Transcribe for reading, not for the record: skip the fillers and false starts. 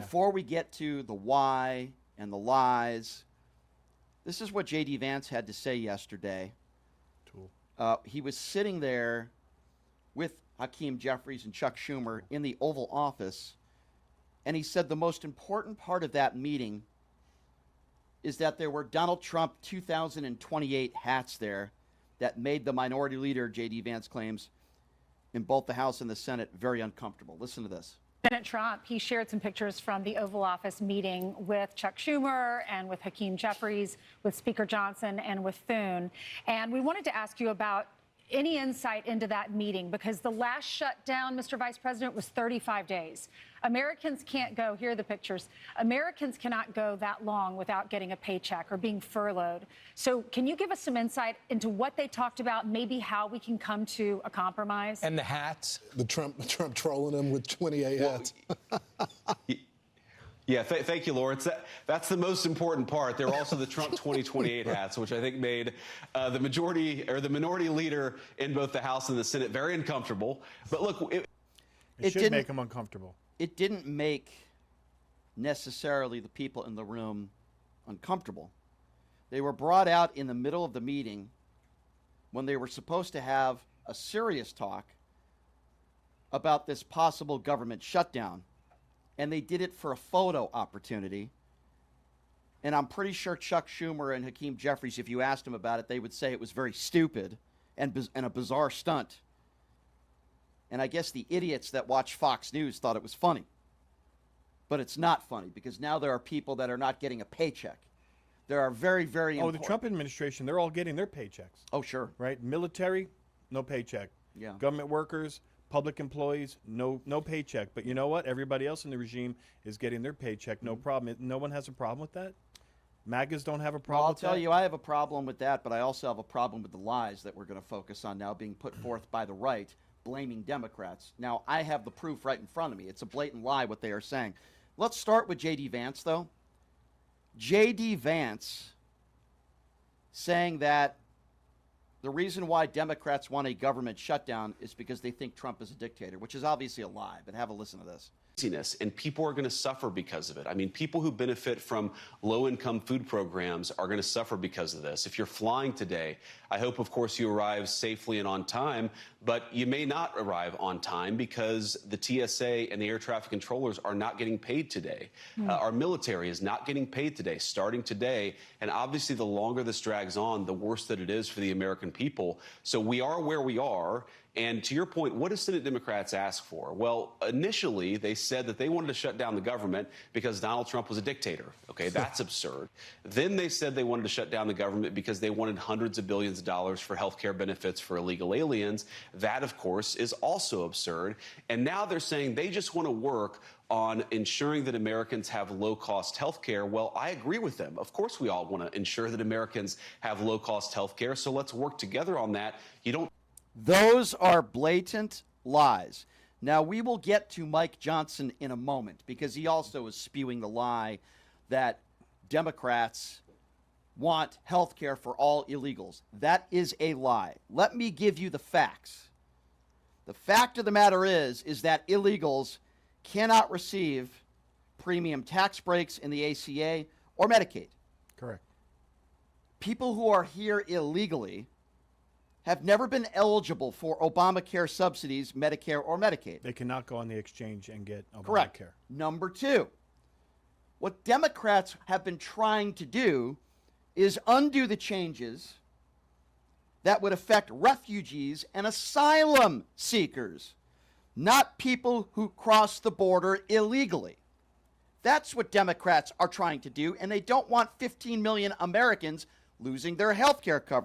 before we get to the why and the lies, this is what J.D. Vance had to say yesterday. He was sitting there with Hakeem Jeffries and Chuck Schumer in the Oval Office, and he said the most important part of that meeting is that there were Donald Trump 2028 hats there that made the minority leader, J.D. Vance claims, in both the House and the Senate very uncomfortable. Listen to this. President Trump, he shared some pictures from the Oval Office meeting with Chuck Schumer and with Hakeem Jeffries, with Speaker Johnson and with Thune. And we wanted to ask you about any insight into that meeting, because the last shutdown, Mr. Vice President, was 35 days. Americans can't go, here are the pictures, Americans cannot go that long without getting a paycheck or being furloughed. So can you give us some insight into what they talked about, maybe how we can come to a compromise? And the hats. The Trump trolling him with 28 hats. Yeah, thank you, Lawrence. That's the most important part. There were also the Trump 2028 hats, which I think made the majority or the minority leader in both the House and the Senate very uncomfortable. But look, it should make them uncomfortable. It didn't make necessarily the people in the room uncomfortable. They were brought out in the middle of the meeting when they were supposed to have a serious talk about this possible government shutdown. And they did it for a photo opportunity. And I'm pretty sure Chuck Schumer and Hakeem Jeffries, if you asked them about it, they would say it was very stupid and a bizarre stunt. And I guess the idiots that watch Fox News thought it was funny. But it's not funny, because now there are people that are not getting a paycheck. There are very, very important. The Trump administration, they're all getting their paychecks. Oh, sure. Right? Military, no paycheck. Yeah. Government workers, public employees, no paycheck. But you know what? Everybody else in the regime is getting their paycheck, no problem. No one has a problem with that? MAGAs don't have a problem with that? I'll tell you, I have a problem with that, but I also have a problem with the lies that we're going to focus on now being put forth by the right, blaming Democrats. Now, I have the proof right in front of me. It's a blatant lie what they are saying. Let's start with J.D. Vance, though. J.D. Vance saying that the reason why Democrats want a government shutdown is because they think Trump is a dictator, which is obviously a lie, but have a listen to this. And people are going to suffer because of it. I mean, people who benefit from low-income food programs are going to suffer because of this. If you're flying today, I hope, of course, you arrive safely and on time, but you may not arrive on time because the TSA and the air traffic controllers are not getting paid today. Our military is not getting paid today, starting today. And obviously, the longer this drags on, the worse that it is for the American people. So we are where we are. And to your point, what do Senate Democrats ask for? Well, initially, they said that they wanted to shut down the government because Donald Trump was a dictator. Okay, that's absurd. Then they said they wanted to shut down the government because they wanted hundreds of billions of dollars for health care benefits for illegal aliens. That, of course, is also absurd. And now they're saying they just want to work on ensuring that Americans have low-cost health care. Well, I agree with them. Of course, we all want to ensure that Americans have low-cost health care. So let's work together on that. Those are blatant lies. Now, we will get to Mike Johnson in a moment, because he also is spewing the lie that Democrats want health care for all illegals. That is a lie. Let me give you the facts. The fact of the matter is that illegals cannot receive premium tax breaks in the ACA or Medicaid. Correct. People who are here illegally have never been eligible for Obamacare subsidies, Medicare, or Medicaid. They cannot go on the exchange and get Obamacare. Correct. Number two, what Democrats have been trying to do is undo the changes that would affect refugees and asylum seekers, not people who cross the border illegally. That's what Democrats are trying to do, and they don't want 15 million Americans losing their health care coverage.